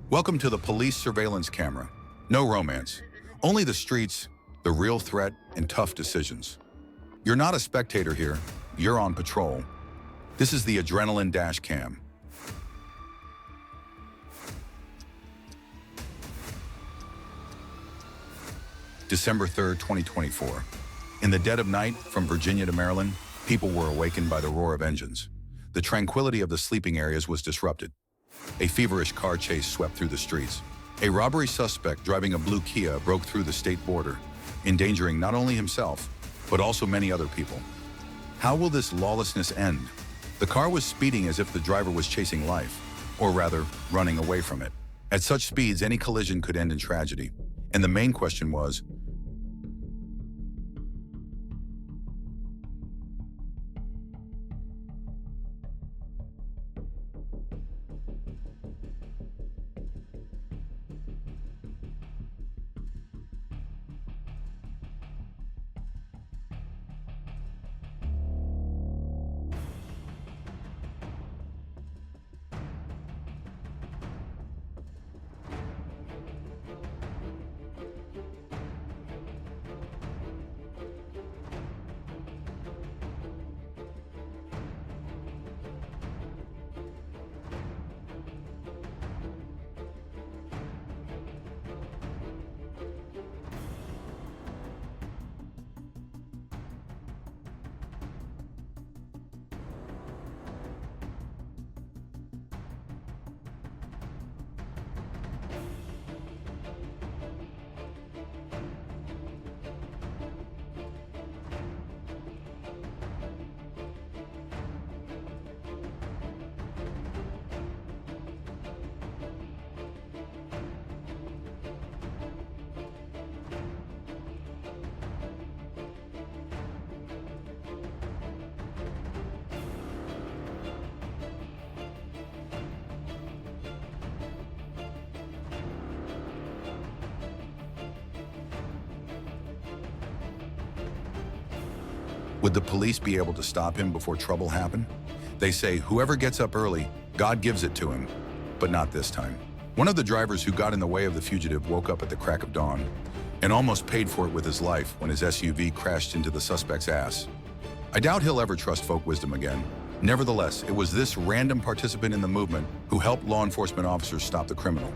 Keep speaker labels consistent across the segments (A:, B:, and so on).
A: Welcome to the police surveillance camera. No romance, only the streets, the real threat, and tough decisions. You're not a spectator here, you're on patrol. This is the Adrenaline Dash Cam. December 3rd, 2024. In the dead of night, from Virginia to Maryland, people were awakened by the roar of engines. The tranquility of the sleeping areas was disrupted. A feverish car chase swept through the streets. A robbery suspect driving a blue Kia broke through the state border, endangering not only himself, but also many other people. How will this lawlessness end? The car was speeding as if the driver was chasing life, or rather, running away from it. At such speeds, any collision could end in tragedy. And the main question was, would the police be able to stop him before trouble happened? They say whoever gets up early, God gives it to him, but not this time. One of the drivers who got in the way of the fugitive woke up at the crack of dawn and almost paid for it with his life when his SUV crashed into the suspect's ass. I doubt he'll ever trust folk wisdom again. Nevertheless, it was this random participant in the movement who helped law enforcement officers stop the criminal.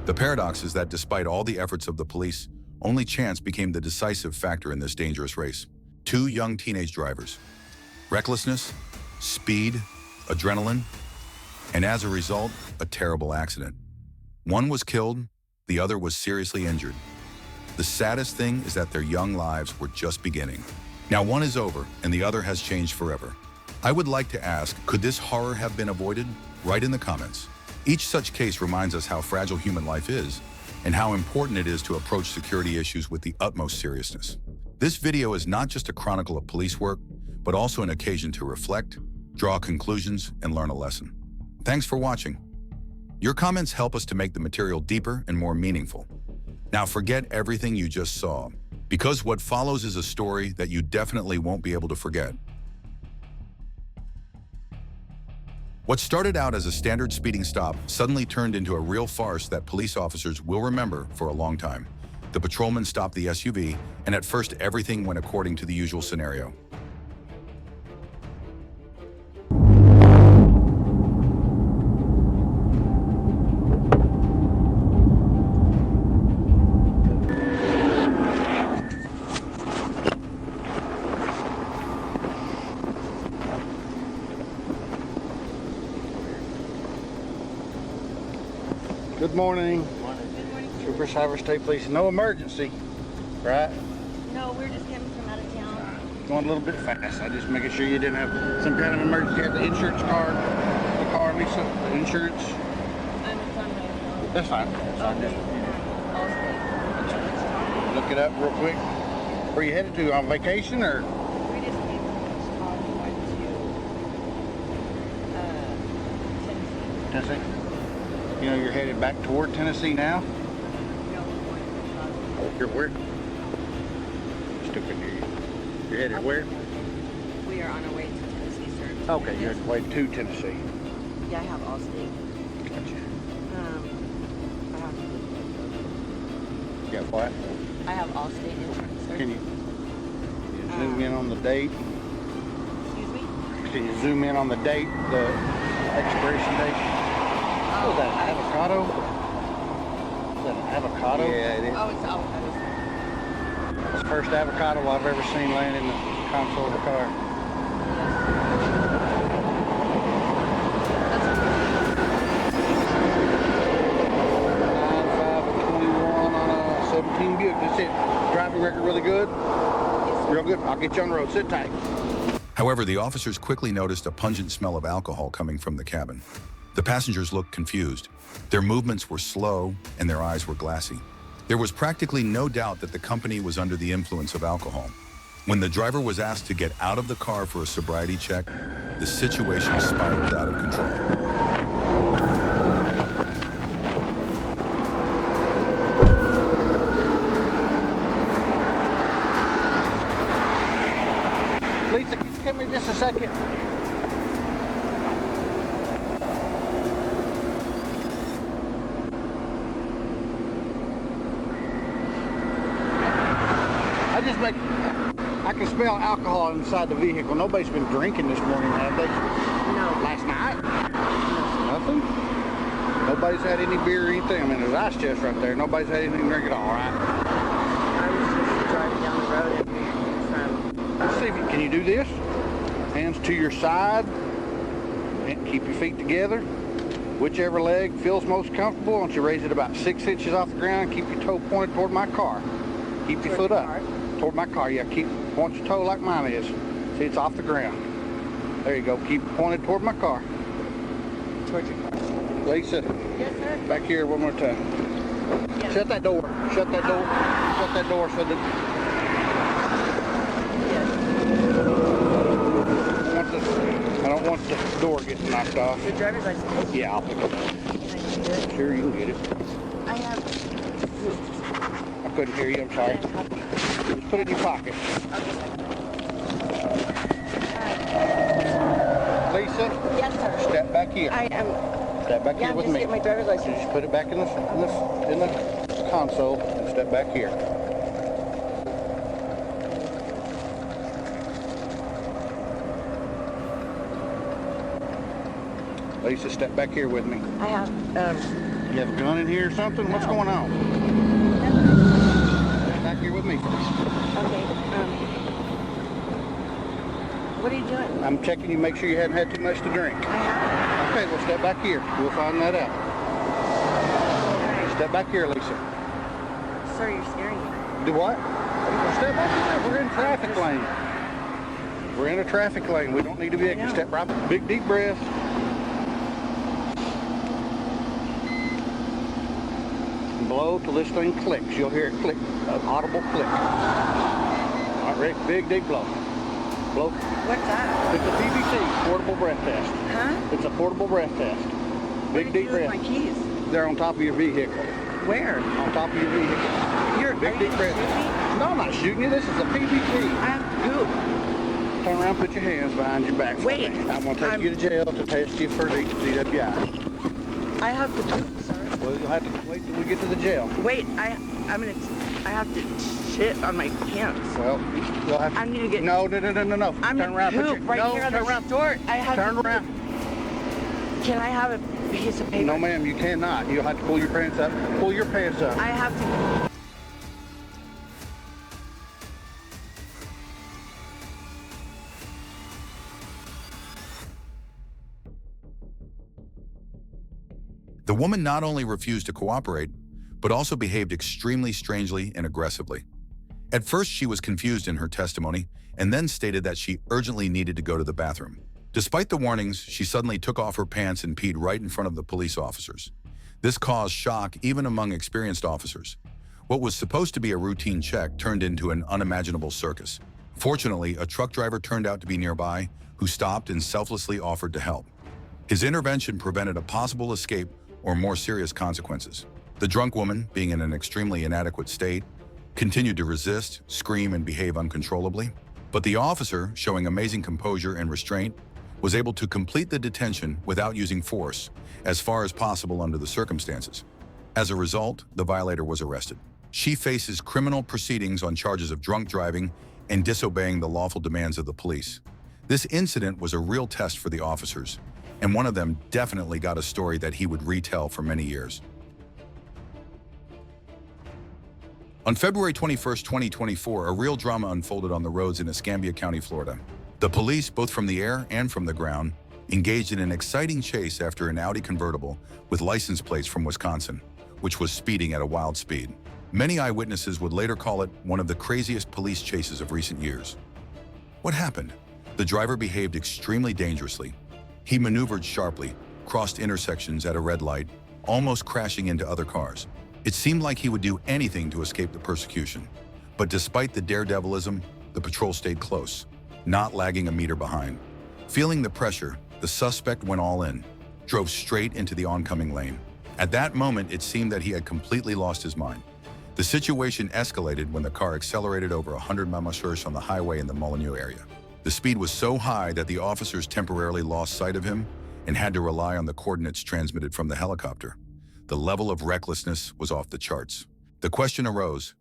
A: The paradox is that despite all the efforts of the police, only chance became the decisive factor in this dangerous race. Two young teenage drivers. Recklessness, speed, adrenaline, and as a result, a terrible accident. One was killed, the other was seriously injured. The saddest thing is that their young lives were just beginning. Now one is over and the other has changed forever. I would like to ask, could this horror have been avoided? Write in the comments. Each such case reminds us how fragile human life is and how important it is to approach security issues with the utmost seriousness. This video is not just a chronicle of police work, but also an occasion to reflect, draw conclusions, and learn a lesson. Thanks for watching. Your comments help us to make the material deeper and more meaningful. Now forget everything you just saw, because what follows is a story that you definitely won't be able to forget. What started out as a standard speeding stop suddenly turned into a real farce that police officers will remember for a long time. The patrolman stopped the SUV, and at first everything went according to the usual scenario.
B: Good morning. Trooper Cyber State Police. No emergency, right?
C: No, we're just coming from out of town.
B: Going a little bit fast. I just making sure you didn't have some kind of emergency. Have the insurance card, the car, Lisa, the insurance.
C: I'm a son right.
B: That's fine. That's fine.
C: Okay. Insurance card.
B: Look it up real quick. Where you headed to? On vacation or?
C: We just came from Chicago to Tennessee.
B: Tennessee. You know you're headed back toward Tennessee now?
C: No, we're going to Chicago.
B: You're where? Still couldn't hear you. You're headed where?
C: We are on our way to Tennessee, sir.
B: Okay, you're headed way to Tennessee.
C: Yeah, I have Allstate.
B: Gotcha. Got what?
C: I have Allstate insurance, sir.
B: Can you zoom in on the date?
C: Excuse me?
B: Can you zoom in on the date, the expiration date? Oh, is that an avocado? Is that an avocado? Yeah, it is.
C: Oh, it's the avocado, sir.
B: It's the first avocado I've ever seen laying in the console of a car.
C: That's okay.
B: 9/5/21 on a 17 Buick. That's it. Driving record really good? Real good. I'll get you on the road. Sit tight.
A: However, the officers quickly noticed a pungent smell of alcohol coming from the cabin. The passengers looked confused. Their movements were slow and their eyes were glassy. There was practically no doubt that the company was under the influence of alcohol. When the driver was asked to get out of the car for a sobriety check, the situation spiraled out of control.
B: Lisa, can you give me just a second? I can smell alcohol inside the vehicle. Nobody's been drinking this morning, have they?
C: No.
B: Last night?
C: No.
B: Nothing? Nobody's had any beer or anything? I mean, there's ice chest right there. Nobody's had anything to drink at all, right?
C: I was just driving down the road and
B: Let's see if you, can you do this? Hands to your side. And keep your feet together. Whichever leg feels most comfortable. Once you raise it about 6 inches off the ground, keep your toe pointed toward my car. Keep your foot up. Toward my car, yeah. Point your toe like mine is. See, it's off the ground. There you go. Keep it pointed toward my car.
C: towards your car.
B: Lisa.
C: Yes, sir.
B: Back here one more time.
C: Yes.
B: Shut that door. Shut that door. Shut that door so that I don't want the door getting knocked off.
C: Your driver's license.
B: Yeah, I'll pick it up.
C: Can I see it?
B: Sure, you can get it.
C: I have.
B: I couldn't hear you. I'm sorry. Just put it in your pocket. Lisa.
C: Yes, sir.
B: Step back here.
C: I am.
B: Step back here
C: I'm
B: with
C: just
B: me.
C: getting my driver's license.
B: Just put it back in the console and step back here. Lisa, step back here with me.
C: I have.
B: You have a gun in here or something? What's going on? Step back here with me first.
C: Okay. What are you doing?
B: I'm checking you, make sure you hadn't had too much to drink.
C: I have.
B: Okay, well, step back here. We'll find that out. Step back here, Lisa.
C: Sir, you're scaring me.
B: Do what? Well, step back here. We're in traffic lane. We're in a traffic lane. We don't need to be extra. Step right. Big, deep breath. And blow till this thing clicks. You'll hear it click. An audible click. All right, ready? Big, deep blow. Blow.
C: What's that?
B: It's a PVC, portable breath test.
C: Huh?
B: It's a portable breath test. Big, deep breath.
C: My keys.
B: They're on top of your vehicle.
C: Where?
B: On top of your vehicle.
C: You're
B: Big, deep breath. No, I'm not shooting you. This is a PVC.
C: I have to poop.
B: Turn around, put your hands behind your back.
C: Wait,
B: I'm going to take you to jail to test you for DWI.
C: I have to poop, sir.
B: Well, you'll have to wait till we get to the jail.
C: Wait, I have to shit on my pants.
B: Well, you'll have to.
C: I'm gonna get.
B: No.
C: I'm
B: Turn around.
C: poop right
B: no,
C: here on
B: turn
C: the
B: around.
C: store. I have
B: Turn
C: to
B: around.
C: Can I have a piece of paper?
B: No, ma'am, you cannot. You'll have to pull your pants up. Pull your pants up.
C: I have to.
A: The woman not only refused to cooperate, but also behaved extremely strangely and aggressively. At first, she was confused in her testimony and then stated that she urgently needed to go to the bathroom. Despite the warnings, she suddenly took off her pants and peed right in front of the police officers. This caused shock even among experienced officers. What was supposed to be a routine check turned into an unimaginable circus. Fortunately, a truck driver turned out to be nearby who stopped and selflessly offered to help. His intervention prevented a possible escape or more serious consequences. The drunk woman, being in an extremely inadequate state, continued to resist, scream, and behave uncontrollably. But the officer, showing amazing composure and restraint, was able to complete the detention without using force, as far as possible under the circumstances. As a result, the violator was arrested. She faces criminal proceedings on charges of drunk driving and disobeying the lawful demands of the police. This incident was a real test for the officers, and one of them definitely got a story that he would retell for many years. On February 21, 2024, a real drama unfolded on the roads in Escambia County, Florida. The police, both from the air and from the ground, engaged in an exciting chase after an Audi convertible with license plates from Wisconsin, which was speeding at a wild speed. Many eyewitnesses would later call it one of the craziest police chases of recent years. What happened? The driver behaved extremely dangerously. He maneuvered sharply, crossed intersections at a red light, almost crashing into other cars. It seemed like he would do anything to escape the persecution. But despite the daredevilism, the patrol stayed close, not lagging a meter behind. Feeling the pressure, the suspect went all in, drove straight into the oncoming lane. At that moment, it seemed that he had completely lost his mind. The situation escalated when the car accelerated over 100 mph on the highway in the Molineux area. The speed was so high that the officers temporarily lost sight of him and had to rely on the coordinates transmitted from the helicopter. The level of recklessness was off the charts. The question arose,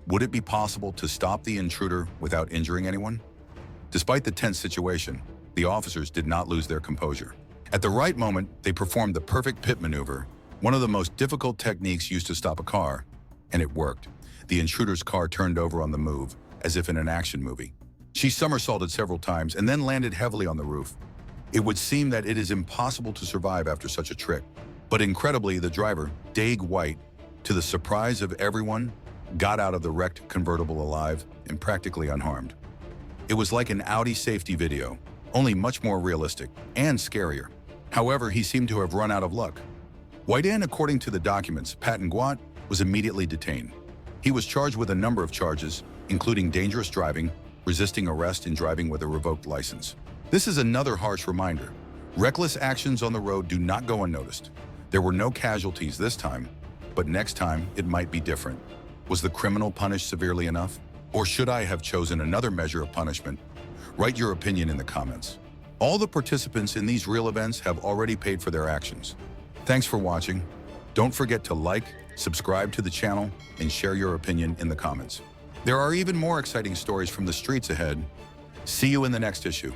A: would it be possible to stop the intruder without injuring anyone? Despite the tense situation, the officers did not lose their composure. At the right moment, they performed the perfect pit maneuver, one of the most difficult techniques used to stop a car, and it worked. The intruder's car turned over on the move, as if in an action movie. She somersaulted several times and then landed heavily on the roof. It would seem that it is impossible to survive after such a trick. But incredibly, the driver, Dague White, to the surprise of everyone, got out of the wrecked convertible alive and practically unharmed. It was like an Audi safety video, only much more realistic and scarier. However, he seemed to have run out of luck. White, and according to the documents, Patton-Guat was immediately detained. He was charged with a number of charges, including dangerous driving, resisting arrest, and driving with a revoked license. This is another harsh reminder. Reckless actions on the road do not go unnoticed. There were no casualties this time, but next time it might be different. Was the criminal punished severely enough? Or should I have chosen another measure of punishment? Write your opinion in the comments. All the participants in these real events have already paid for their actions. Thanks for watching. Don't forget to like, subscribe to the channel, and share your opinion in the comments. There are even more exciting stories from the streets ahead. See you in the next issue.